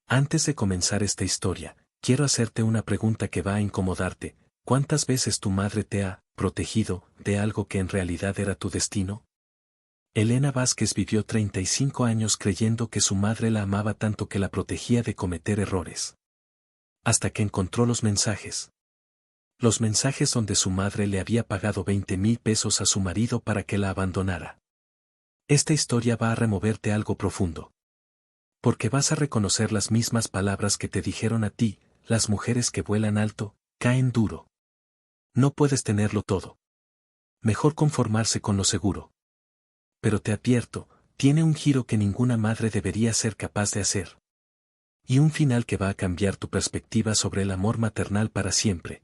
Antes de comenzar esta historia, quiero hacerte una pregunta que va a incomodarte. ¿Cuántas veces tu madre te ha protegido de algo que en realidad era tu destino? Elena Vázquez vivió 35 años creyendo que su madre la amaba tanto que la protegía de cometer errores. Hasta que encontró los mensajes. Los mensajes donde su madre le había pagado 20,000 pesos a su marido para que la abandonara. Esta historia va a removerte algo profundo. Porque vas a reconocer las mismas palabras que te dijeron a ti: las mujeres que vuelan alto, caen duro. No puedes tenerlo todo. Mejor conformarse con lo seguro. Pero te advierto, tiene un giro que ninguna madre debería ser capaz de hacer. Y un final que va a cambiar tu perspectiva sobre el amor maternal para siempre.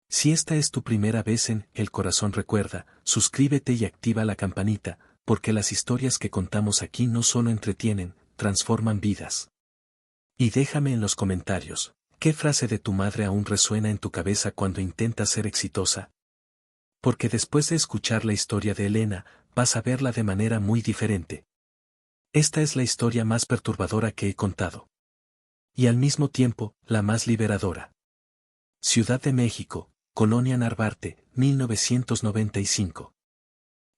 Si esta es tu primera vez en El Corazón Recuerda, suscríbete y activa la campanita, porque las historias que contamos aquí no solo entretienen, transforman vidas. Y déjame en los comentarios, ¿qué frase de tu madre aún resuena en tu cabeza cuando intentas ser exitosa? Porque después de escuchar la historia de Elena, vas a verla de manera muy diferente. Esta es la historia más perturbadora que he contado. Y al mismo tiempo, la más liberadora. Ciudad de México, Colonia Narvarte, 1995.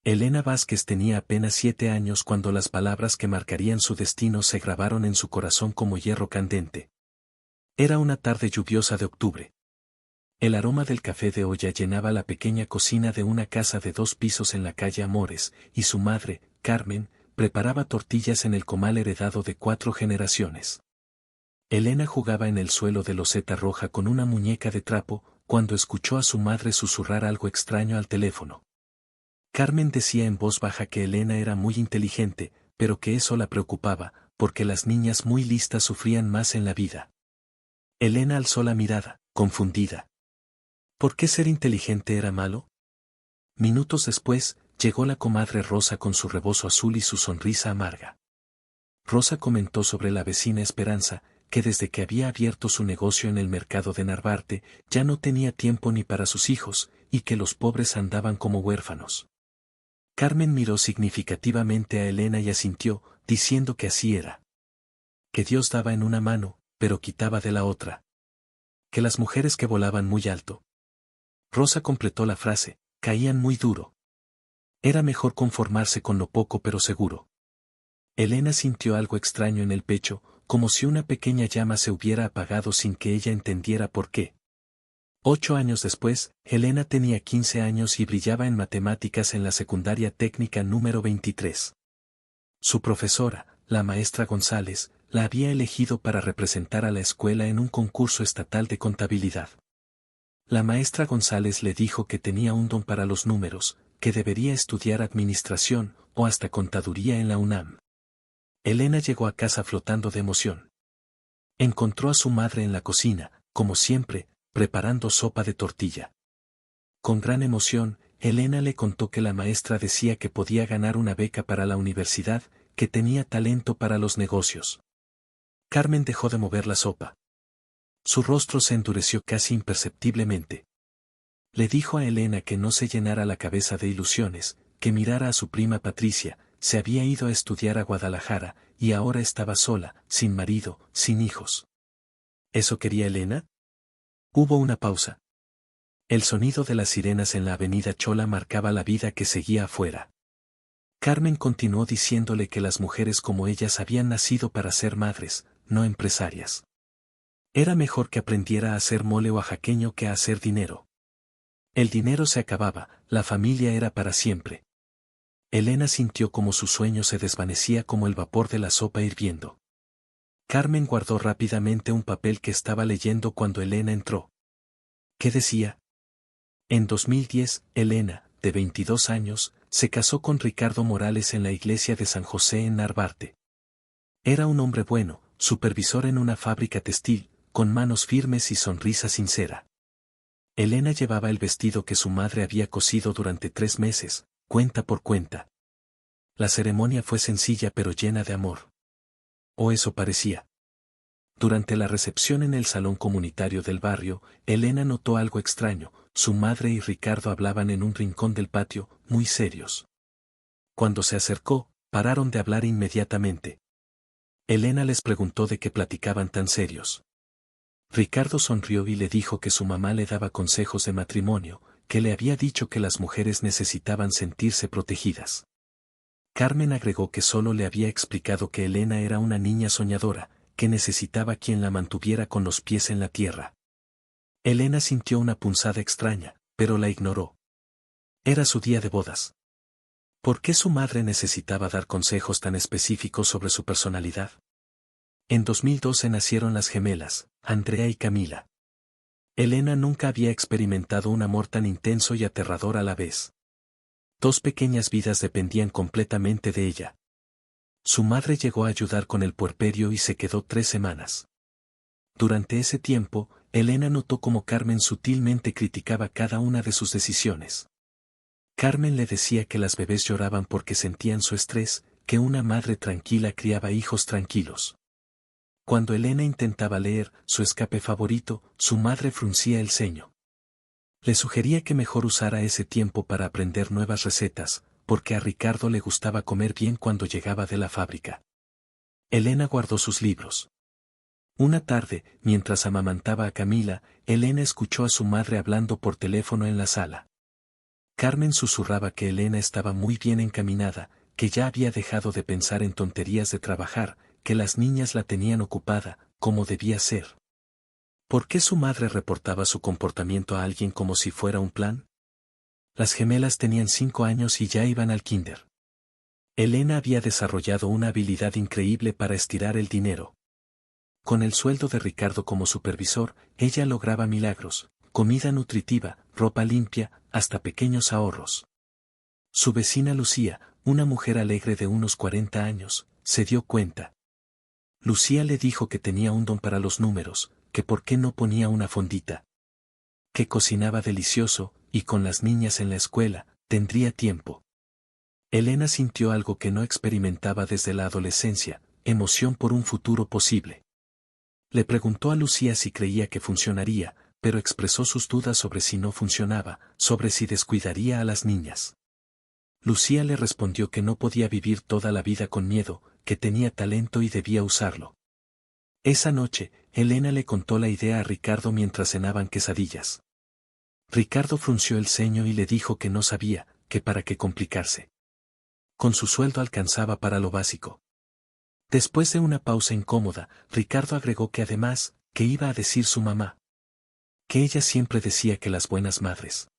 Elena Vázquez tenía apenas 7 años cuando las palabras que marcarían su destino se grabaron en su corazón como hierro candente. Era una tarde lluviosa de octubre. El aroma del café de olla llenaba la pequeña cocina de una casa de 2 pisos en la calle Amores, y su madre, Carmen, preparaba tortillas en el comal heredado de 4 generaciones. Elena jugaba en el suelo de loseta roja con una muñeca de trapo, cuando escuchó a su madre susurrar algo extraño al teléfono. Carmen decía en voz baja que Elena era muy inteligente, pero que eso la preocupaba, porque las niñas muy listas sufrían más en la vida. Elena alzó la mirada, confundida. ¿Por qué ser inteligente era malo? Minutos después, llegó la comadre Rosa con su rebozo azul y su sonrisa amarga. Rosa comentó sobre la vecina Esperanza, que desde que había abierto su negocio en el mercado de Narvarte, ya no tenía tiempo ni para sus hijos, y que los pobres andaban como huérfanos. Carmen miró significativamente a Elena y asintió, diciendo que así era. Que Dios daba en una mano, pero quitaba de la otra. Que las mujeres que volaban muy alto. Rosa completó la frase, caían muy duro. Era mejor conformarse con lo poco pero seguro. Elena sintió algo extraño en el pecho, como si una pequeña llama se hubiera apagado sin que ella entendiera por qué. 8 años después, Elena tenía 15 años y brillaba en matemáticas en la secundaria técnica número 23. Su profesora, la maestra González, la había elegido para representar a la escuela en un concurso estatal de contabilidad. La maestra González le dijo que tenía un don para los números, que debería estudiar administración, o hasta contaduría en la UNAM. Elena llegó a casa flotando de emoción. Encontró a su madre en la cocina, como siempre, preparando sopa de tortilla. Con gran emoción, Elena le contó que la maestra decía que podía ganar una beca para la universidad, que tenía talento para los negocios. Carmen dejó de mover la sopa. Su rostro se endureció casi imperceptiblemente. Le dijo a Elena que no se llenara la cabeza de ilusiones, que mirara a su prima Patricia. Se había ido a estudiar a Guadalajara, y ahora estaba sola, sin marido, sin hijos. ¿Eso quería Elena? Hubo una pausa. El sonido de las sirenas en la avenida Chola marcaba la vida que seguía afuera. Carmen continuó diciéndole que las mujeres como ellas habían nacido para ser madres, no empresarias. Era mejor que aprendiera a hacer mole oaxaqueño que a hacer dinero. El dinero se acababa, la familia era para siempre. Elena sintió como su sueño se desvanecía como el vapor de la sopa hirviendo. Carmen guardó rápidamente un papel que estaba leyendo cuando Elena entró. ¿Qué decía? En 2010, Elena, de 22 años, se casó con Ricardo Morales en la iglesia de San José en Narvarte. Era un hombre bueno, supervisor en una fábrica textil, con manos firmes y sonrisa sincera. Elena llevaba el vestido que su madre había cosido durante 3 meses, cuenta por cuenta. La ceremonia fue sencilla pero llena de amor. O eso parecía. Durante la recepción en el salón comunitario del barrio, Elena notó algo extraño: su madre y Ricardo hablaban en un rincón del patio, muy serios. Cuando se acercó, pararon de hablar inmediatamente. Elena les preguntó de qué platicaban tan serios. Ricardo sonrió y le dijo que su mamá le daba consejos de matrimonio, que le había dicho que las mujeres necesitaban sentirse protegidas. Carmen agregó que solo le había explicado que Elena era una niña soñadora, que necesitaba quien la mantuviera con los pies en la tierra. Elena sintió una punzada extraña, pero la ignoró. Era su día de bodas. ¿Por qué su madre necesitaba dar consejos tan específicos sobre su personalidad? En 2012 nacieron las gemelas, Andrea y Camila. Elena nunca había experimentado un amor tan intenso y aterrador a la vez. Dos pequeñas vidas dependían completamente de ella. Su madre llegó a ayudar con el puerperio y se quedó 3 semanas. Durante ese tiempo, Elena notó cómo Carmen sutilmente criticaba cada una de sus decisiones. Carmen le decía que las bebés lloraban porque sentían su estrés, que una madre tranquila criaba hijos tranquilos. Cuando Elena intentaba leer su escape favorito, su madre fruncía el ceño. Le sugería que mejor usara ese tiempo para aprender nuevas recetas, porque a Ricardo le gustaba comer bien cuando llegaba de la fábrica. Elena guardó sus libros. Una tarde, mientras amamantaba a Camila, Elena escuchó a su madre hablando por teléfono en la sala. Carmen susurraba que Elena estaba muy bien encaminada, que ya había dejado de pensar en tonterías de trabajar, que las niñas la tenían ocupada, como debía ser. ¿Por qué su madre reportaba su comportamiento a alguien como si fuera un plan? Las gemelas tenían 5 años y ya iban al kinder. Elena había desarrollado una habilidad increíble para estirar el dinero. Con el sueldo de Ricardo como supervisor, ella lograba milagros, comida nutritiva, ropa limpia, hasta pequeños ahorros. Su vecina Lucía, una mujer alegre de unos 40 años, se dio cuenta. Lucía le dijo que tenía un don para los números, que por qué no ponía una fondita. Que cocinaba delicioso, y con las niñas en la escuela, tendría tiempo. Elena sintió algo que no experimentaba desde la adolescencia, emoción por un futuro posible. Le preguntó a Lucía si creía que funcionaría, pero expresó sus dudas sobre si no funcionaba, sobre si descuidaría a las niñas. Lucía le respondió que no podía vivir toda la vida con miedo, que tenía talento y debía usarlo. Esa noche, Elena le contó la idea a Ricardo mientras cenaban quesadillas. Ricardo frunció el ceño y le dijo que no sabía, que para qué complicarse. Con su sueldo alcanzaba para lo básico. Después de una pausa incómoda, Ricardo agregó que además, ¿qué iba a decir su mamá? Que ella siempre decía que las buenas madres.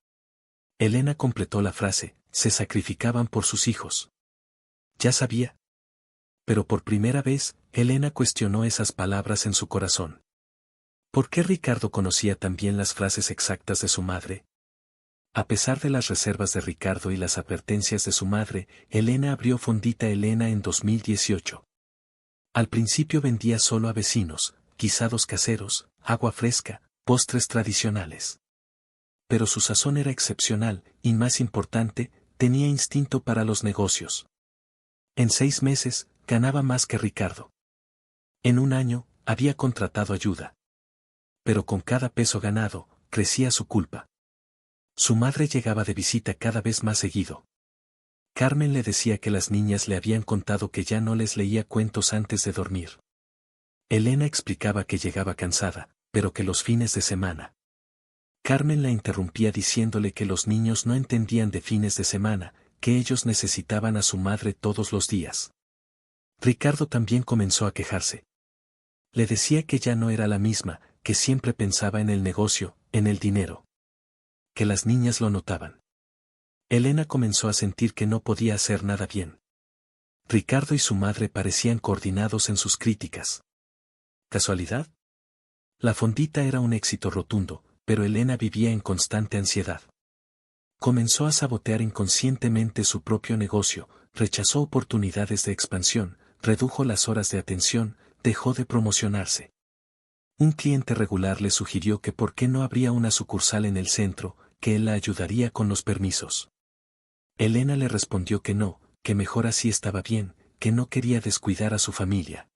Elena completó la frase, se sacrificaban por sus hijos. ¿Ya sabía? Pero por primera vez, Elena cuestionó esas palabras en su corazón. ¿Por qué Ricardo conocía tan bien las frases exactas de su madre? A pesar de las reservas de Ricardo y las advertencias de su madre, Elena abrió Fondita Elena en 2018. Al principio vendía solo a vecinos, guisados caseros, agua fresca, postres tradicionales. Pero su sazón era excepcional, y más importante, tenía instinto para los negocios. En 6 meses, ganaba más que Ricardo. En un año, había contratado ayuda. Pero con cada peso ganado, crecía su culpa. Su madre llegaba de visita cada vez más seguido. Carmen le decía que las niñas le habían contado que ya no les leía cuentos antes de dormir. Elena explicaba que llegaba cansada, pero que los fines de semana. Carmen la interrumpía diciéndole que los niños no entendían de fines de semana, que ellos necesitaban a su madre todos los días. Ricardo también comenzó a quejarse. Le decía que ya no era la misma, que siempre pensaba en el negocio, en el dinero. Que las niñas lo notaban. Elena comenzó a sentir que no podía hacer nada bien. Ricardo y su madre parecían coordinados en sus críticas. ¿Casualidad? La fondita era un éxito rotundo, pero Elena vivía en constante ansiedad. Comenzó a sabotear inconscientemente su propio negocio, rechazó oportunidades de expansión, redujo las horas de atención, dejó de promocionarse. Un cliente regular le sugirió que por qué no habría una sucursal en el centro, que él la ayudaría con los permisos. Elena le respondió que no, que mejor así estaba bien, que no quería descuidar a su familia.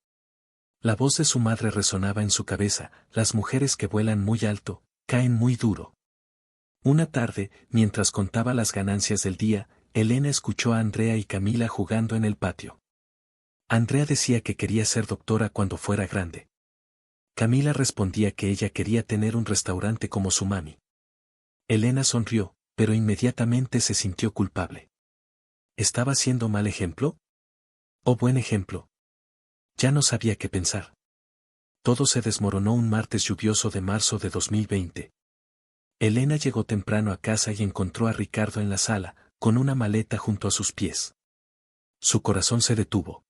La voz de su madre resonaba en su cabeza, las mujeres que vuelan muy alto, caen muy duro. Una tarde, mientras contaba las ganancias del día, Elena escuchó a Andrea y Camila jugando en el patio. Andrea decía que quería ser doctora cuando fuera grande. Camila respondía que ella quería tener un restaurante como su mami. Elena sonrió, pero inmediatamente se sintió culpable. ¿Estaba siendo mal ejemplo? ¿O buen ejemplo? Ya no sabía qué pensar. Todo se desmoronó un martes lluvioso de marzo de 2020. Elena llegó temprano a casa y encontró a Ricardo en la sala, con una maleta junto a sus pies. Su corazón se detuvo.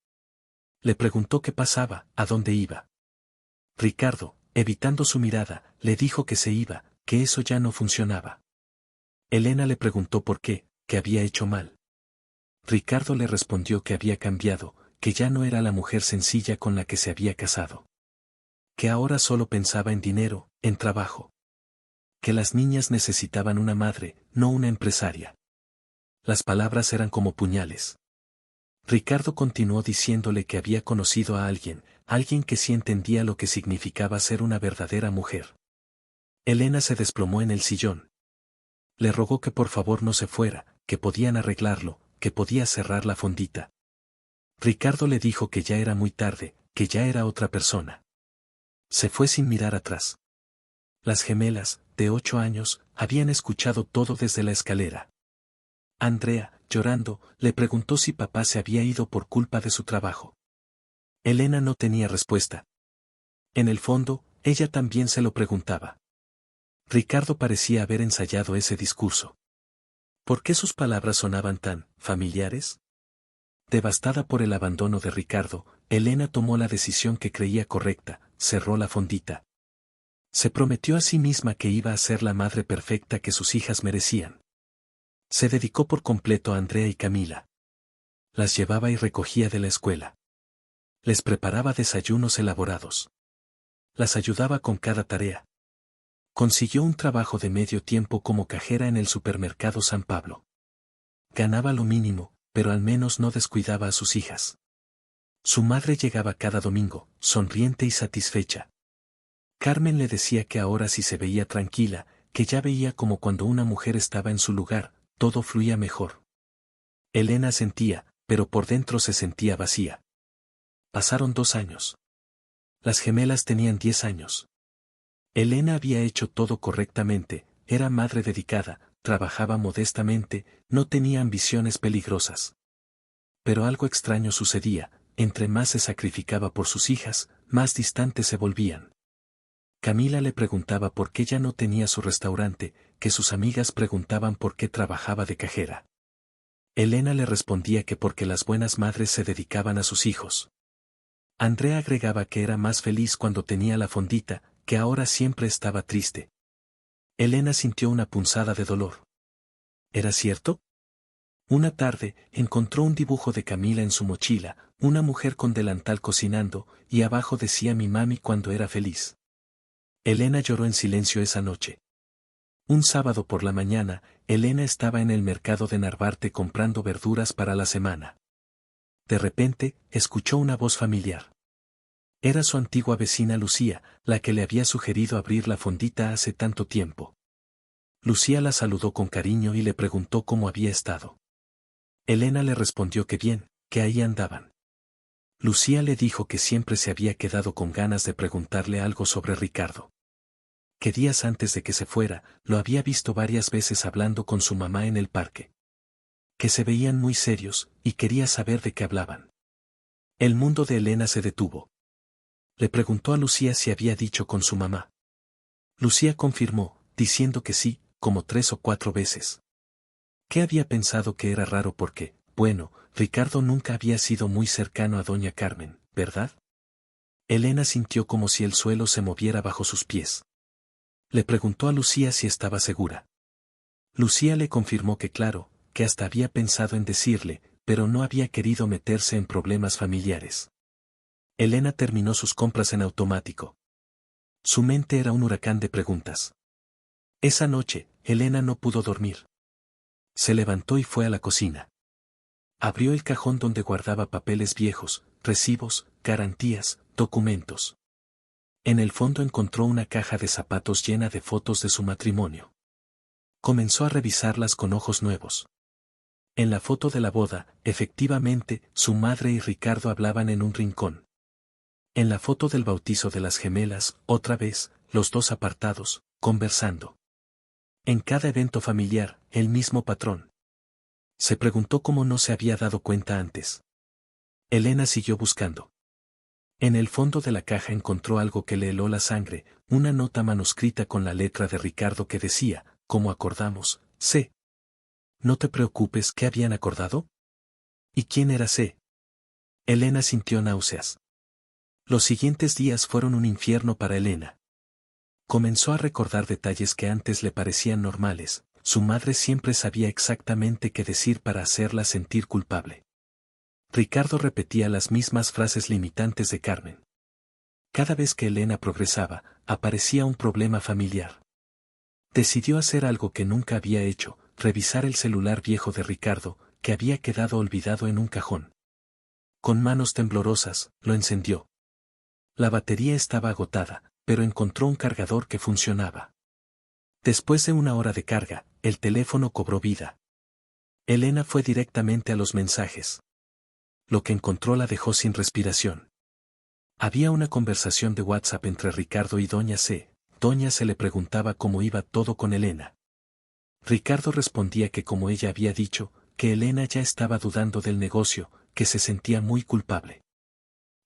Le preguntó qué pasaba, a dónde iba. Ricardo, evitando su mirada, le dijo que se iba, que eso ya no funcionaba. Elena le preguntó por qué, qué había hecho mal. Ricardo le respondió que había cambiado, que ya no era la mujer sencilla con la que se había casado. Que ahora solo pensaba en dinero, en trabajo. Que las niñas necesitaban una madre, no una empresaria. Las palabras eran como puñales. Ricardo continuó diciéndole que había conocido a alguien que sí entendía lo que significaba ser una verdadera mujer. Elena se desplomó en el sillón. Le rogó que por favor no se fuera, que podían arreglarlo, que podía cerrar la fondita. Ricardo le dijo que ya era muy tarde, que ya era otra persona. Se fue sin mirar atrás. Las gemelas, de 8 años, habían escuchado todo desde la escalera. Andrea, llorando, le preguntó si papá se había ido por culpa de su trabajo. Elena no tenía respuesta. En el fondo, ella también se lo preguntaba. Ricardo parecía haber ensayado ese discurso. ¿Por qué sus palabras sonaban tan familiares? Devastada por el abandono de Ricardo, Elena tomó la decisión que creía correcta, cerró la fondita. Se prometió a sí misma que iba a ser la madre perfecta que sus hijas merecían. Se dedicó por completo a Andrea y Camila. Las llevaba y recogía de la escuela. Les preparaba desayunos elaborados. Las ayudaba con cada tarea. Consiguió un trabajo de medio tiempo como cajera en el supermercado San Pablo. Ganaba lo mínimo, pero al menos no descuidaba a sus hijas. Su madre llegaba cada domingo, sonriente y satisfecha. Carmen le decía que ahora sí se veía tranquila, que ya veía como cuando una mujer estaba en su lugar, todo fluía mejor. Elena sentía, pero por dentro se sentía vacía. Pasaron 2 años. Las gemelas tenían 10 años. Elena había hecho todo correctamente, era madre dedicada, trabajaba modestamente, no tenía ambiciones peligrosas. Pero algo extraño sucedía, entre más se sacrificaba por sus hijas, más distantes se volvían. Camila le preguntaba por qué ya no tenía su restaurante, que sus amigas preguntaban por qué trabajaba de cajera. Elena le respondía que porque las buenas madres se dedicaban a sus hijos. Andrea agregaba que era más feliz cuando tenía la fondita, que ahora siempre estaba triste. Elena sintió una punzada de dolor. ¿Era cierto? Una tarde, encontró un dibujo de Camila en su mochila, una mujer con delantal cocinando, y abajo decía mi mami cuando era feliz. Elena lloró en silencio esa noche. Un sábado por la mañana, Elena estaba en el mercado de Narvarte comprando verduras para la semana. De repente, escuchó una voz familiar. Era su antigua vecina Lucía, la que le había sugerido abrir la fondita hace tanto tiempo. Lucía la saludó con cariño y le preguntó cómo había estado. Elena le respondió que bien, que ahí andaban. Lucía le dijo que siempre se había quedado con ganas de preguntarle algo sobre Ricardo. Que días antes de que se fuera, lo había visto varias veces hablando con su mamá en el parque. Que se veían muy serios, y quería saber de qué hablaban. El mundo de Elena se detuvo. Le preguntó a Lucía si había dicho con su mamá. Lucía confirmó, diciendo que sí, como 3 o 4 veces. ¿Qué había pensado que era raro porque, bueno, Ricardo nunca había sido muy cercano a doña Carmen, ¿verdad? Elena sintió como si el suelo se moviera bajo sus pies. Le preguntó a Lucía si estaba segura. Lucía le confirmó que claro, que hasta había pensado en decirle, pero no había querido meterse en problemas familiares. Elena terminó sus compras en automático. Su mente era un huracán de preguntas. Esa noche, Elena no pudo dormir. Se levantó y fue a la cocina. Abrió el cajón donde guardaba papeles viejos, recibos, garantías, documentos. En el fondo encontró una caja de zapatos llena de fotos de su matrimonio. Comenzó a revisarlas con ojos nuevos. En la foto de la boda, efectivamente, su madre y Ricardo hablaban en un rincón. En la foto del bautizo de las gemelas, otra vez, los dos apartados, conversando. En cada evento familiar, el mismo patrón. Se preguntó cómo no se había dado cuenta antes. Elena siguió buscando. En el fondo de la caja encontró algo que le heló la sangre, una nota manuscrita con la letra de Ricardo que decía, como acordamos, C. No te preocupes, ¿qué habían acordado? ¿Y quién era C? Elena sintió náuseas. Los siguientes días fueron un infierno para Elena. Comenzó a recordar detalles que antes le parecían normales, su madre siempre sabía exactamente qué decir para hacerla sentir culpable. Ricardo repetía las mismas frases limitantes de Carmen. Cada vez que Elena progresaba, aparecía un problema familiar. Decidió hacer algo que nunca había hecho, revisar el celular viejo de Ricardo, que había quedado olvidado en un cajón. Con manos temblorosas, lo encendió. La batería estaba agotada, pero encontró un cargador que funcionaba. Después de una hora de carga, el teléfono cobró vida. Elena fue directamente a los mensajes. Lo que encontró la dejó sin respiración. Había una conversación de WhatsApp entre Ricardo y Doña C. Doña C le preguntaba cómo iba todo con Elena. Ricardo respondía que como ella había dicho, que Elena ya estaba dudando del negocio, que se sentía muy culpable.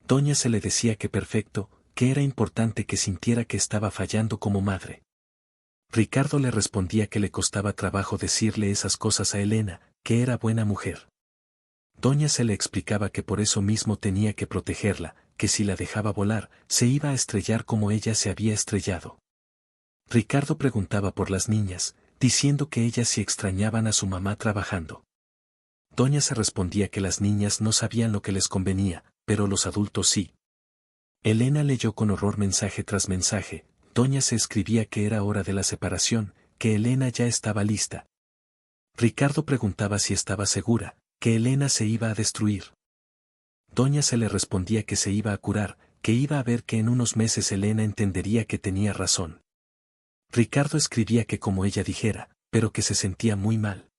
Doña C le decía que perfecto, que era importante que sintiera que estaba fallando como madre. Ricardo le respondía que le costaba trabajo decirle esas cosas a Elena, que era buena mujer. Doña se le explicaba que por eso mismo tenía que protegerla, que si la dejaba volar, se iba a estrellar como ella se había estrellado. Ricardo preguntaba por las niñas, diciendo que ellas sí extrañaban a su mamá trabajando. Doña se respondía que las niñas no sabían lo que les convenía, pero los adultos sí. Elena leyó con horror mensaje tras mensaje. Doña se escribía que era hora de la separación, que Elena ya estaba lista. Ricardo preguntaba si estaba segura, que Elena se iba a destruir. Doña se le respondía que se iba a curar, que iba a ver que en unos meses Elena entendería que tenía razón. Ricardo escribía que como ella dijera, pero que se sentía muy mal.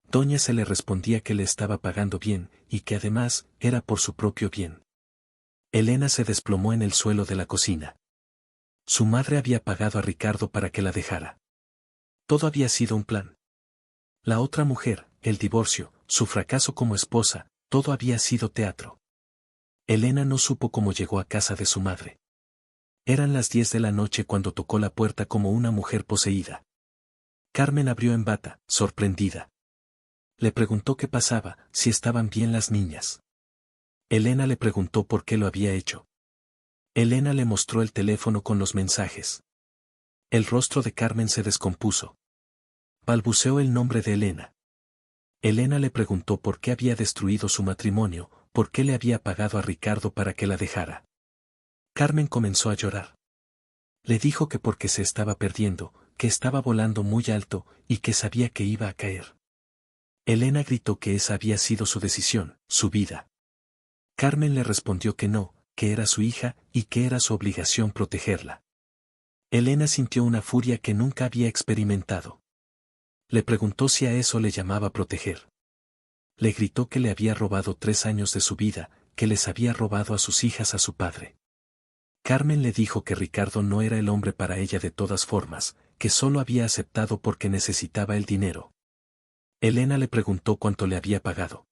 Doña se le respondía que le estaba pagando bien, y que además, era por su propio bien. Elena se desplomó en el suelo de la cocina. Su madre había pagado a Ricardo para que la dejara. Todo había sido un plan. La otra mujer, el divorcio, su fracaso como esposa, todo había sido teatro. Elena no supo cómo llegó a casa de su madre. Eran las 10 de la noche cuando tocó la puerta como una mujer poseída. Carmen abrió en bata, sorprendida. Le preguntó qué pasaba, si estaban bien las niñas. Elena le preguntó por qué lo había hecho. Elena le mostró el teléfono con los mensajes. El rostro de Carmen se descompuso. Balbuceó el nombre de Elena. Elena le preguntó por qué había destruido su matrimonio, por qué le había pagado a Ricardo para que la dejara. Carmen comenzó a llorar. Le dijo que porque se estaba perdiendo, que estaba volando muy alto, y que sabía que iba a caer. Elena gritó que esa había sido su decisión, su vida. Carmen le respondió que no, que era su hija, y que era su obligación protegerla. Elena sintió una furia que nunca había experimentado. Le preguntó si a eso le llamaba proteger. Le gritó que le había robado 3 años de su vida, que les había robado a sus hijas a su padre. Carmen le dijo que Ricardo no era el hombre para ella de todas formas, que solo había aceptado porque necesitaba el dinero. Elena le preguntó cuánto le había pagado.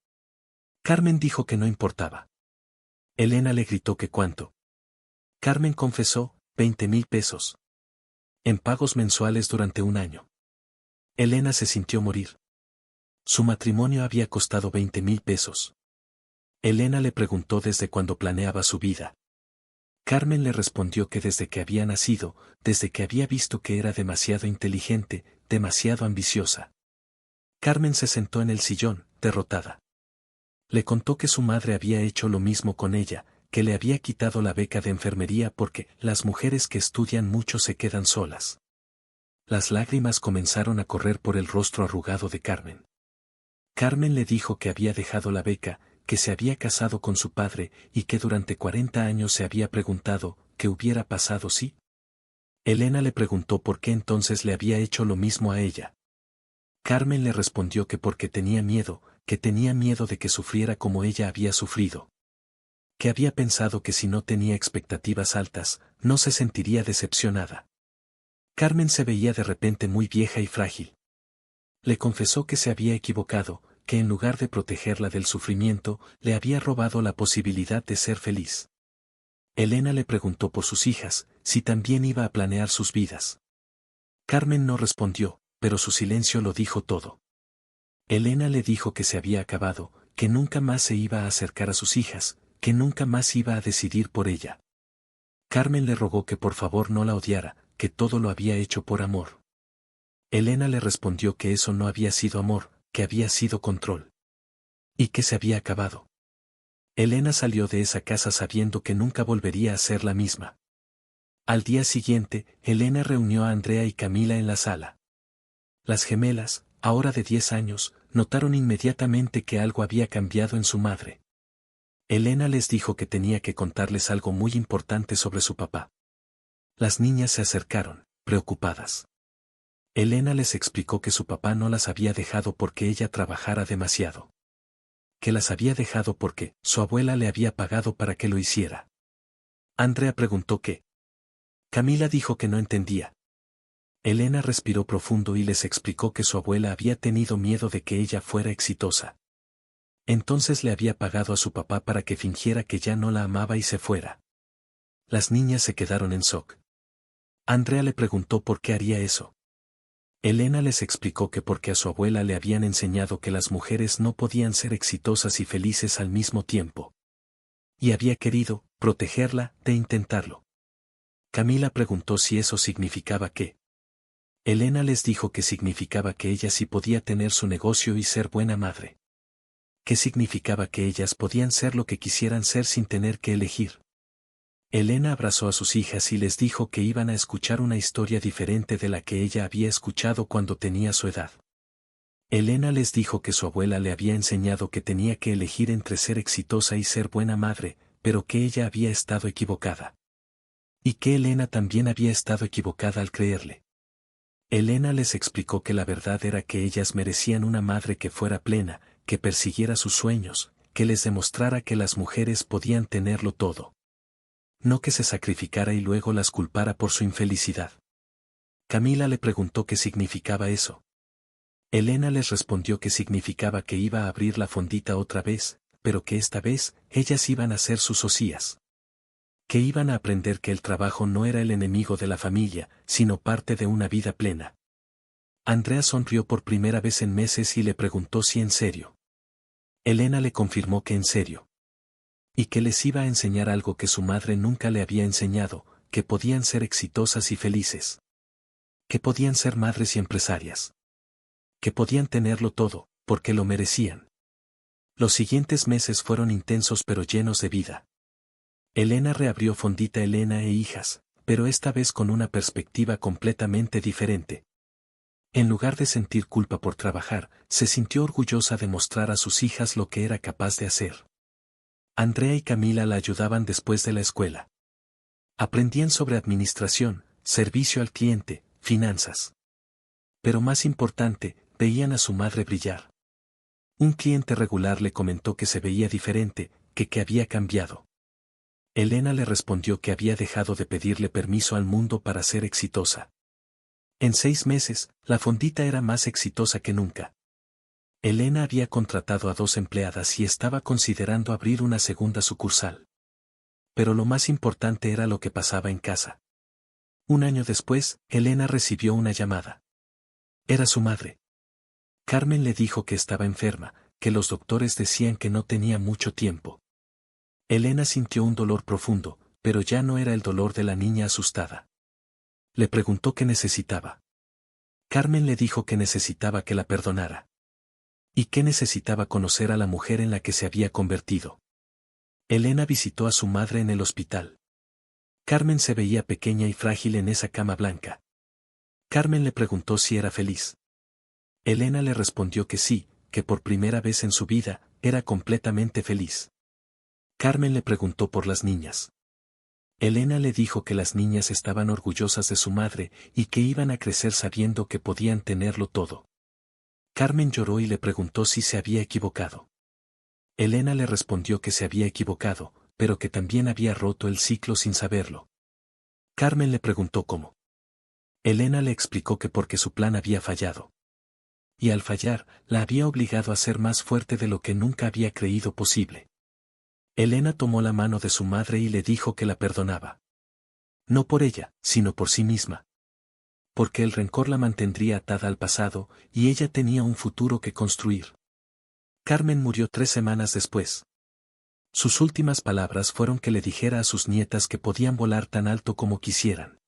Carmen dijo que no importaba. Elena le gritó que cuánto. Carmen confesó, 20,000 pesos. En pagos mensuales durante un año. Elena se sintió morir. Su matrimonio había costado 20,000 pesos. Elena le preguntó desde cuándo planeaba su vida. Carmen le respondió que desde que había nacido, desde que había visto que era demasiado inteligente, demasiado ambiciosa. Carmen se sentó en el sillón, derrotada. Le contó que su madre había hecho lo mismo con ella, que le había quitado la beca de enfermería porque las mujeres que estudian mucho se quedan solas. Las lágrimas comenzaron a correr por el rostro arrugado de Carmen. Carmen le dijo que había dejado la beca, que se había casado con su padre y que durante 40 años se había preguntado, ¿qué hubiera pasado si? Elena le preguntó por qué entonces le había hecho lo mismo a ella. Carmen le respondió que porque tenía miedo, que tenía miedo de que sufriera como ella había sufrido. Que había pensado que si no tenía expectativas altas, no se sentiría decepcionada. Carmen se veía de repente muy vieja y frágil. Le confesó que se había equivocado, que en lugar de protegerla del sufrimiento, le había robado la posibilidad de ser feliz. Elena le preguntó por sus hijas, si también iba a planear sus vidas. Carmen no respondió, pero su silencio lo dijo todo. Elena le dijo que se había acabado, que nunca más se iba a acercar a sus hijas, que nunca más iba a decidir por ella. Carmen le rogó que por favor no la odiara, que todo lo había hecho por amor. Elena le respondió que eso no había sido amor, que había sido control. Y que se había acabado. Elena salió de esa casa sabiendo que nunca volvería a ser la misma. Al día siguiente, Elena reunió a Andrea y Camila en la sala. Las gemelas, ahora de 10 años, notaron inmediatamente que algo había cambiado en su madre. Elena les dijo que tenía que contarles algo muy importante sobre su papá. Las niñas se acercaron, preocupadas. Elena les explicó que su papá no las había dejado porque ella trabajara demasiado. Que las había dejado porque su abuela le había pagado para que lo hiciera. Andrea preguntó qué. Camila dijo que no entendía. Elena respiró profundo y les explicó que su abuela había tenido miedo de que ella fuera exitosa. Entonces le había pagado a su papá para que fingiera que ya no la amaba y se fuera. Las niñas se quedaron en shock. Andrea le preguntó por qué haría eso. Elena les explicó que porque a su abuela le habían enseñado que las mujeres no podían ser exitosas y felices al mismo tiempo. Y había querido protegerla de intentarlo. Camila preguntó si eso significaba qué. Elena les dijo que significaba que ella sí podía tener su negocio y ser buena madre. Que significaba que ellas podían ser lo que quisieran ser sin tener que elegir. Elena abrazó a sus hijas y les dijo que iban a escuchar una historia diferente de la que ella había escuchado cuando tenía su edad. Elena les dijo que su abuela le había enseñado que tenía que elegir entre ser exitosa y ser buena madre, pero que ella había estado equivocada. Y que Elena también había estado equivocada al creerle. Elena les explicó que la verdad era que ellas merecían una madre que fuera plena, que persiguiera sus sueños, que les demostrara que las mujeres podían tenerlo todo. No que se sacrificara y luego las culpara por su infelicidad. Camila le preguntó qué significaba eso. Elena les respondió que significaba que iba a abrir la fondita otra vez, pero que esta vez ellas iban a ser sus socias. Que iban a aprender que el trabajo no era el enemigo de la familia, sino parte de una vida plena. Andrea sonrió por primera vez en meses y le preguntó si en serio. Elena le confirmó que en serio. Y que les iba a enseñar algo que su madre nunca le había enseñado, que podían ser exitosas y felices. Que podían ser madres y empresarias. Que podían tenerlo todo, porque lo merecían. Los siguientes meses fueron intensos pero llenos de vida. Elena reabrió Fondita Elena e Hijas, pero esta vez con una perspectiva completamente diferente. En lugar de sentir culpa por trabajar, se sintió orgullosa de mostrar a sus hijas lo que era capaz de hacer. Andrea y Camila la ayudaban después de la escuela. Aprendían sobre administración, servicio al cliente, finanzas. Pero más importante, veían a su madre brillar. Un cliente regular le comentó que se veía diferente, que había cambiado. Elena le respondió que había dejado de pedirle permiso al mundo para ser exitosa. En 6 meses, la fondita era más exitosa que nunca. Elena había contratado a 2 empleadas y estaba considerando abrir una segunda sucursal. Pero lo más importante era lo que pasaba en casa. Un año después, Elena recibió una llamada. Era su madre. Carmen le dijo que estaba enferma, que los doctores decían que no tenía mucho tiempo. Elena sintió un dolor profundo, pero ya no era el dolor de la niña asustada. Le preguntó qué necesitaba. Carmen le dijo que necesitaba que la perdonara. Y que necesitaba conocer a la mujer en la que se había convertido. Elena visitó a su madre en el hospital. Carmen se veía pequeña y frágil en esa cama blanca. Carmen le preguntó si era feliz. Elena le respondió que sí, que por primera vez en su vida, era completamente feliz. Carmen le preguntó por las niñas. Elena le dijo que las niñas estaban orgullosas de su madre y que iban a crecer sabiendo que podían tenerlo todo. Carmen lloró y le preguntó si se había equivocado. Elena le respondió que se había equivocado, pero que también había roto el ciclo sin saberlo. Carmen le preguntó cómo. Elena le explicó que porque su plan había fallado. Y al fallar, la había obligado a ser más fuerte de lo que nunca había creído posible. Elena tomó la mano de su madre y le dijo que la perdonaba. No por ella, sino por sí misma. Porque el rencor la mantendría atada al pasado, y ella tenía un futuro que construir. Carmen murió 3 semanas después. Sus últimas palabras fueron que le dijera a sus nietas que podían volar tan alto como quisieran.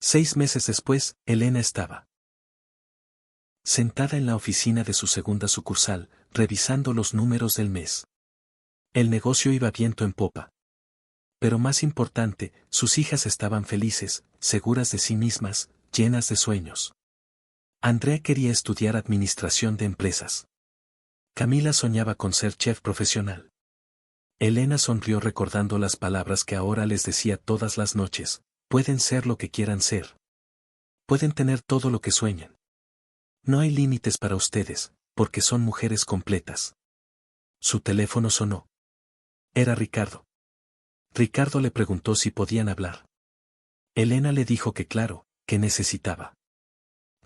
6 meses después, Elena estaba sentada en la oficina de su segunda sucursal, revisando los números del mes. El negocio iba viento en popa. Pero más importante, sus hijas estaban felices, seguras de sí mismas, llenas de sueños. Andrea quería estudiar administración de empresas. Camila soñaba con ser chef profesional. Elena sonrió recordando las palabras que ahora les decía todas las noches: pueden ser lo que quieran ser. Pueden tener todo lo que sueñan. No hay límites para ustedes, porque son mujeres completas. Su teléfono sonó. Era Ricardo. Ricardo le preguntó si podían hablar. Elena le dijo que claro, que necesitaba.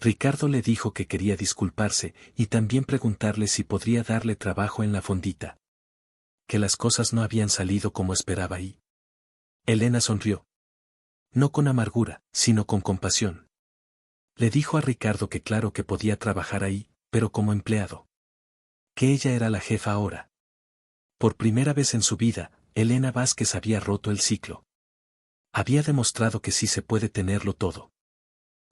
Ricardo le dijo que quería disculparse y también preguntarle si podría darle trabajo en la fondita. Que las cosas no habían salido como esperaba y... Elena sonrió. No con amargura, sino con compasión. Le dijo a Ricardo que claro que podía trabajar ahí, pero como empleado. Que ella era la jefa ahora. Por primera vez en su vida, Elena Vázquez había roto el ciclo. Había demostrado que sí se puede tenerlo todo.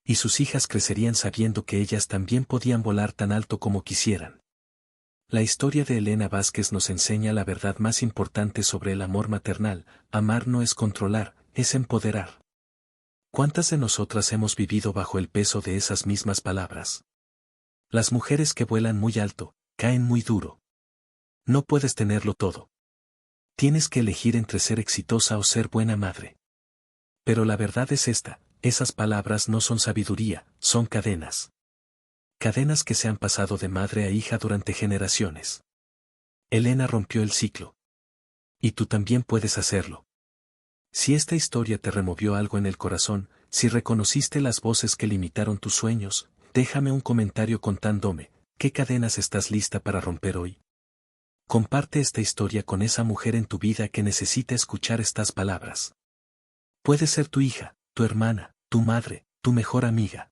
Y sus hijas crecerían sabiendo que ellas también podían volar tan alto como quisieran. La historia de Elena Vázquez nos enseña la verdad más importante sobre el amor maternal: amar no es controlar, es empoderar. ¿Cuántas de nosotras hemos vivido bajo el peso de esas mismas palabras? Las mujeres que vuelan muy alto, caen muy duro. No puedes tenerlo todo. Tienes que elegir entre ser exitosa o ser buena madre. Pero la verdad es esta: esas palabras no son sabiduría, son cadenas. Cadenas que se han pasado de madre a hija durante generaciones. Elena rompió el ciclo. Y tú también puedes hacerlo. Si esta historia te removió algo en el corazón, si reconociste las voces que limitaron tus sueños, déjame un comentario contándome: ¿qué cadenas estás lista para romper hoy? Comparte esta historia con esa mujer en tu vida que necesita escuchar estas palabras. Puede ser tu hija, tu hermana, tu madre, tu mejor amiga.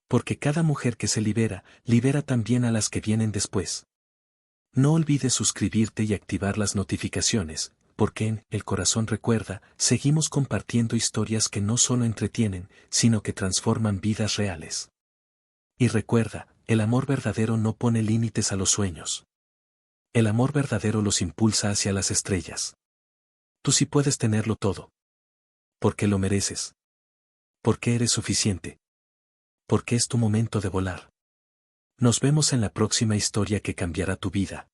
Porque cada mujer que se libera, libera también a las que vienen después. No olvides suscribirte y activar las notificaciones, porque en El Corazón Recuerda seguimos compartiendo historias que no solo entretienen, sino que transforman vidas reales. Y recuerda, el amor verdadero no pone límites a los sueños. El amor verdadero los impulsa hacia las estrellas. Tú sí puedes tenerlo todo. Porque lo mereces. Porque eres suficiente. Porque es tu momento de volar. Nos vemos en la próxima historia que cambiará tu vida.